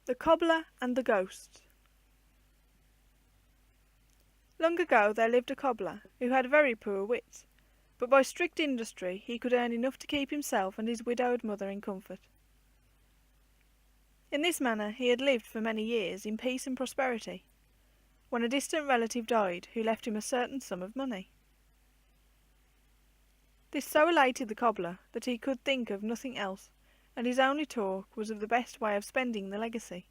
The Cobbler and the Ghosts. Long ago there lived a cobbler who had very poor wits, but by strict industry he could earn enough to keep himself and his widowed mother in comfort. In this manner he had lived for many years in peace and prosperity, when a distant relative died who left him a certain sum of money. This so elated the cobbler that he could think of nothing else, and his only talk was of the best way of spending the legacy.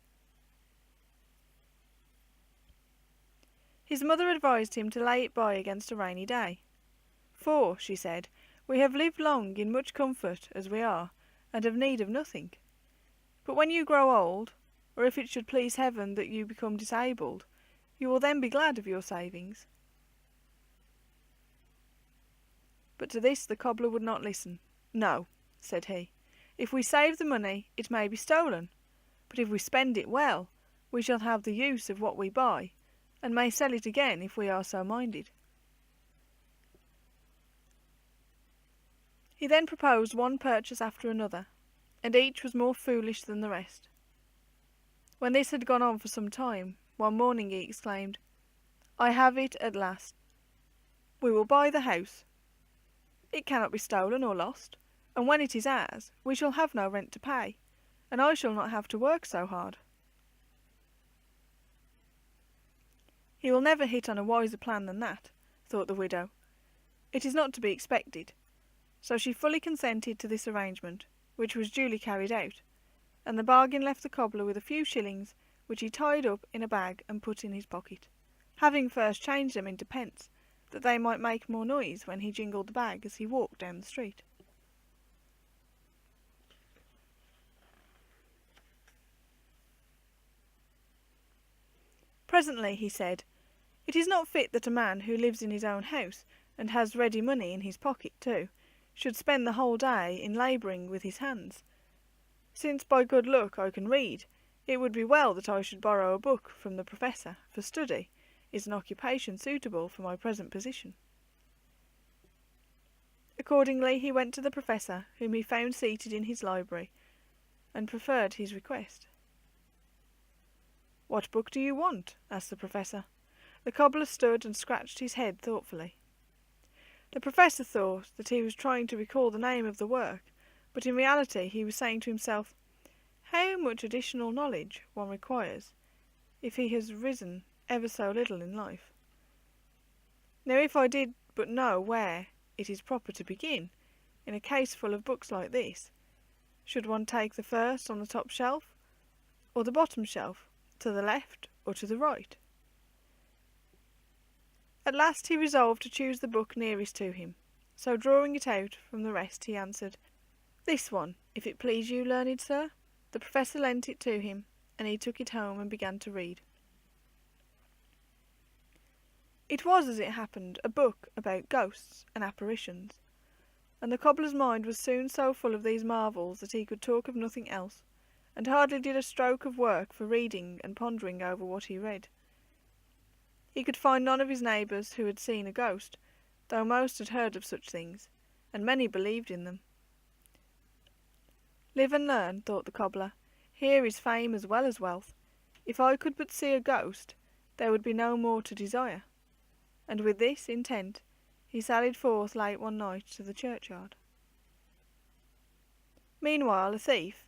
His mother advised him to lay it by against a rainy day. For, she said, we have lived long in much comfort as we are, and have need of nothing. But when you grow old, or if it should please heaven that you become disabled, you will then be glad of your savings. But to this the cobbler would not listen. No, said he, if we save the money, it may be stolen, but if we spend it well, we shall have the use of what we buy, and may sell it again if we are so minded. He then proposed one purchase after another, and each was more foolish than the rest. When this had gone on for some time, one morning he exclaimed, I have it at last. We will buy the house. It cannot be stolen or lost, and when it is ours, we shall have no rent to pay, and I shall not have to work so hard. He will never hit on a wiser plan than that, thought the widow. It is not to be expected. So she fully consented to this arrangement, which was duly carried out, and the bargain left the cobbler with a few shillings, which he tied up in a bag and put in his pocket, having first changed them into pence, that they might make more noise when he jingled the bag as he walked down the street. Presently he said, It is not fit that a man who lives in his own house, and has ready money in his pocket too, should spend the whole day in labouring with his hands. Since by good luck I can read, it would be well that I should borrow a book from the professor, for study is an occupation suitable for my present position. Accordingly he went to the professor, whom he found seated in his library, and preferred his request. What book do you want? Asked the professor. The cobbler stood and scratched his head thoughtfully. The professor thought that he was trying to recall the name of the work, but in reality he was saying to himself, how much additional knowledge one requires if he has risen ever so little in life. Now if I did but know where it is proper to begin, in a case full of books like this, should one take the first on the top shelf, or the bottom shelf, to the left or to the right? At last he resolved to choose the book nearest to him, so drawing it out from the rest he answered, This one, if it please you, learned sir. The professor lent it to him, and he took it home and began to read. It was, as it happened, a book about ghosts and apparitions, and the cobbler's mind was soon so full of these marvels that he could talk of nothing else, and hardly did a stroke of work for reading and pondering over what he read. He could find none of his neighbours who had seen a ghost, though most had heard of such things, and many believed in them. Live and learn, thought the cobbler. Here is fame as well as wealth. If I could but see a ghost, there would be no more to desire. And with this intent, he sallied forth late one night to the churchyard. Meanwhile a thief,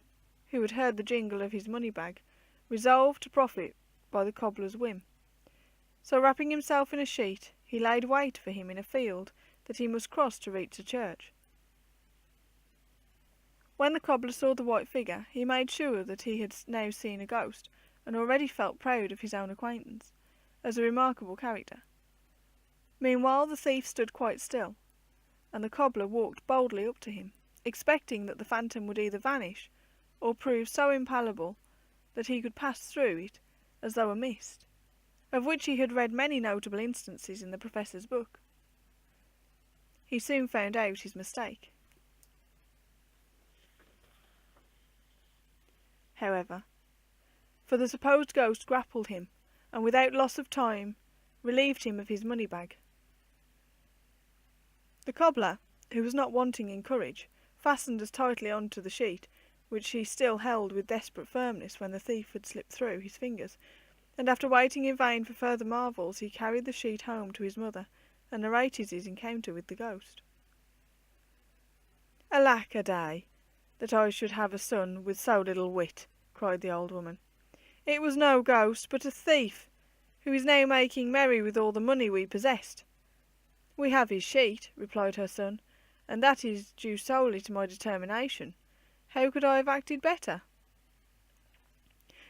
who had heard the jingle of his money-bag, resolved to profit by the cobbler's whim. So wrapping himself in a sheet, he laid wait for him in a field that he must cross to reach the church. When the cobbler saw the white figure, he made sure that he had now seen a ghost, and already felt proud of his own acquaintance, as a remarkable character. Meanwhile the thief stood quite still, and the cobbler walked boldly up to him, expecting that the phantom would either vanish, or prove so impalpable that he could pass through it as though a mist, of which he had read many notable instances in the professor's book. He soon found out his mistake. However, for the supposed ghost grappled him, and without loss of time relieved him of his money-bag. The cobbler, who was not wanting in courage, fastened as tightly on to the sheet which he still held with desperate firmness when the thief had slipped through his fingers, and after waiting in vain for further marvels, he carried the sheet home to his mother, and narrated his encounter with the ghost. "Alack a day, that I should have a son with so little wit," cried the old woman. "It was no ghost, but a thief, who is now making merry with all the money we possessed." "We have his sheet," replied her son, "and that is due solely to my determination. How could I have acted better?"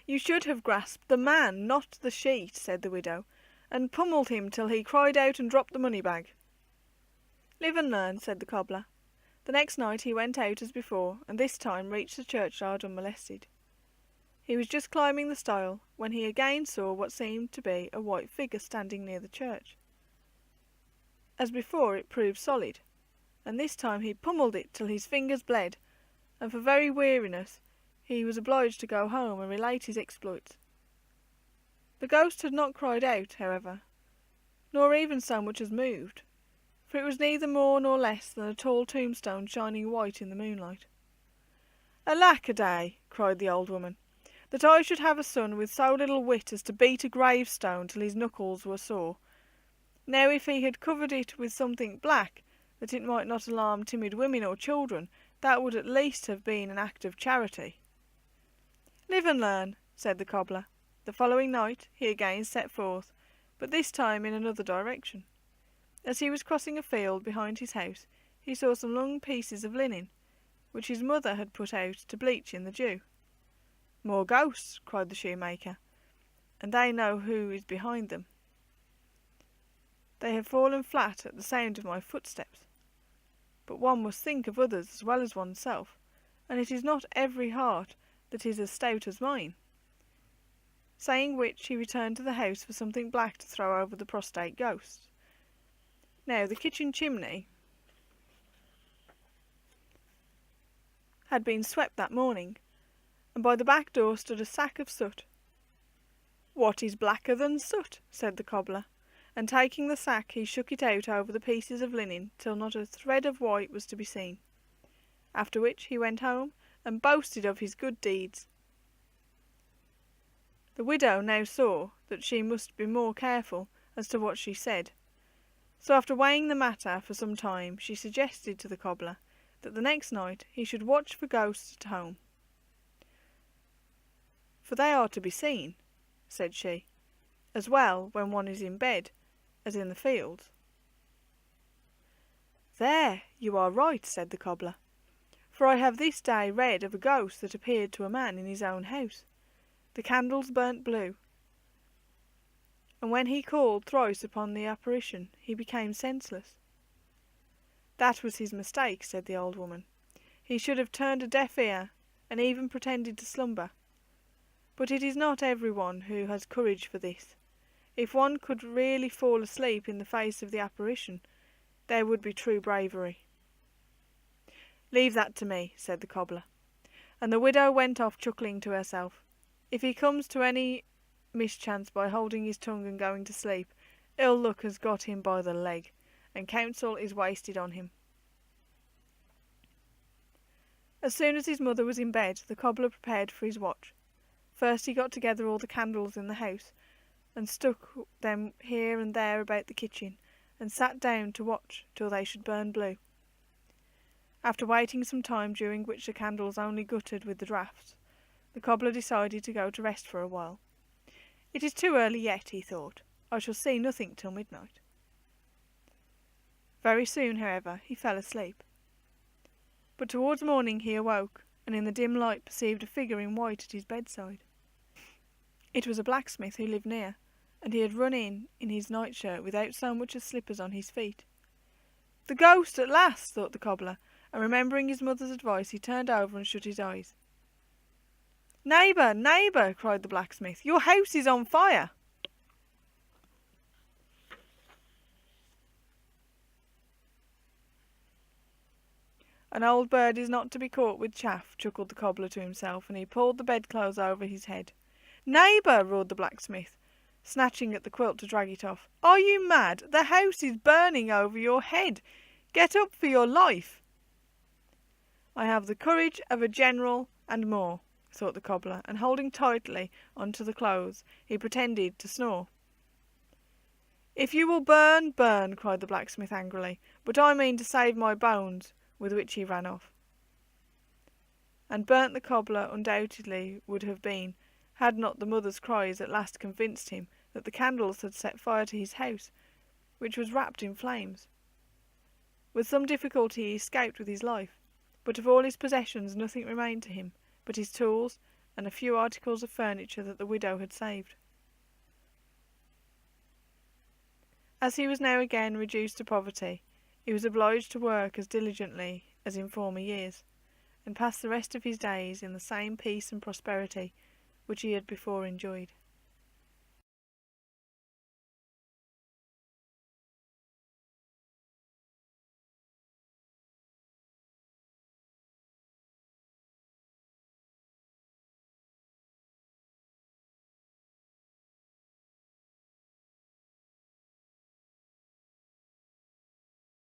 "You should have grasped the man, not the sheet," said the widow, "and pummelled him till he cried out and dropped the money-bag." "Live and learn," said the cobbler. The next night he went out as before, and this time reached the churchyard unmolested. He was just climbing the stile when he again saw what seemed to be a white figure standing near the church. As before, it proved solid, and this time he pummelled it till his fingers bled, and for very weariness he was obliged to go home and relate his exploits. The ghost had not cried out, however, nor even so much as moved, for it was neither more nor less than a tall tombstone shining white in the moonlight. "Alack a day," cried the old woman, "that I should have a son with so little wit as to beat a gravestone till his knuckles were sore. Now if he had covered it with something black, that it might not alarm timid women or children, that would at least have been an act of charity." "Live and learn," said the cobbler. The following night he again set forth, but this time in another direction. As he was crossing a field behind his house, he saw some long pieces of linen, which his mother had put out to bleach in the dew. "More ghosts," cried the shoemaker, "and they know who is behind them. They have fallen flat at the sound of my footsteps. But one must think of others as well as oneself, and it is not every heart that is as stout as mine." Saying which, he returned to the house for something black to throw over the prostrate ghosts. Now the kitchen chimney had been swept that morning, and by the back door stood a sack of soot. "What is blacker than soot?" said the cobbler, and taking the sack he shook it out over the pieces of linen till not a thread of white was to be seen, after which he went home and boasted of his good deeds. The widow now saw that she must be more careful as to what she said, so after weighing the matter for some time she suggested to the cobbler that the next night he should watch for ghosts at home. "For they are to be seen," said she, "as well when one is in bed as in the fields." "There you are right," said the cobbler, "for I have this day read of a ghost that appeared to a man in his own house. The candles burnt blue, and when he called thrice upon the apparition he became senseless." "That was his mistake," said the old woman. "He should have turned a deaf ear, and even pretended to slumber. But it is not every one who has courage for this. If one could really fall asleep in the face of the apparition, there would be true bravery." "Leave that to me," said the cobbler, and the widow went off chuckling to herself. "If he comes to any mischance by holding his tongue and going to sleep, ill luck has got him by the leg, and counsel is wasted on him." As soon as his mother was in bed, the cobbler prepared for his watch. First he got together all the candles in the house, and stuck them here and there about the kitchen, and sat down to watch till they should burn blue. After waiting some time, during which the candles only guttered with the draughts, the cobbler decided to go to rest for a while. "It is too early yet," he thought. "I shall see nothing till midnight." Very soon, however, he fell asleep. But towards morning he awoke, and in the dim light perceived a figure in white at his bedside. It was a blacksmith who lived near, and he had run in his nightshirt without so much as slippers on his feet. "The ghost at last," thought the cobbler, and remembering his mother's advice he turned over and shut his eyes. "Neighbour, neighbour," cried the blacksmith, "your house is on fire." "An old bird is not to be caught with chaff," chuckled the cobbler to himself, and he pulled the bedclothes over his head. "Neighbour," roared the blacksmith, snatching at the quilt to drag it off, "are you mad? The house is burning over your head. Get up for your life." "I have the courage of a general And more, thought the cobbler, and holding tightly on to the clothes, he pretended to snore. "If you will burn, burn," cried the blacksmith angrily, "but I mean to save my bones," with which he ran off. And burnt the cobbler undoubtedly would have been, had not the mother's cries at last convinced him that the candles had set fire to his house, which was wrapped in flames. With some difficulty he escaped with his life, but of all his possessions nothing remained to him but his tools and a few articles of furniture that the widow had saved. As he was now again reduced to poverty, he was obliged to work as diligently as in former years, and passed the rest of his days in the same peace and prosperity which he had before enjoyed.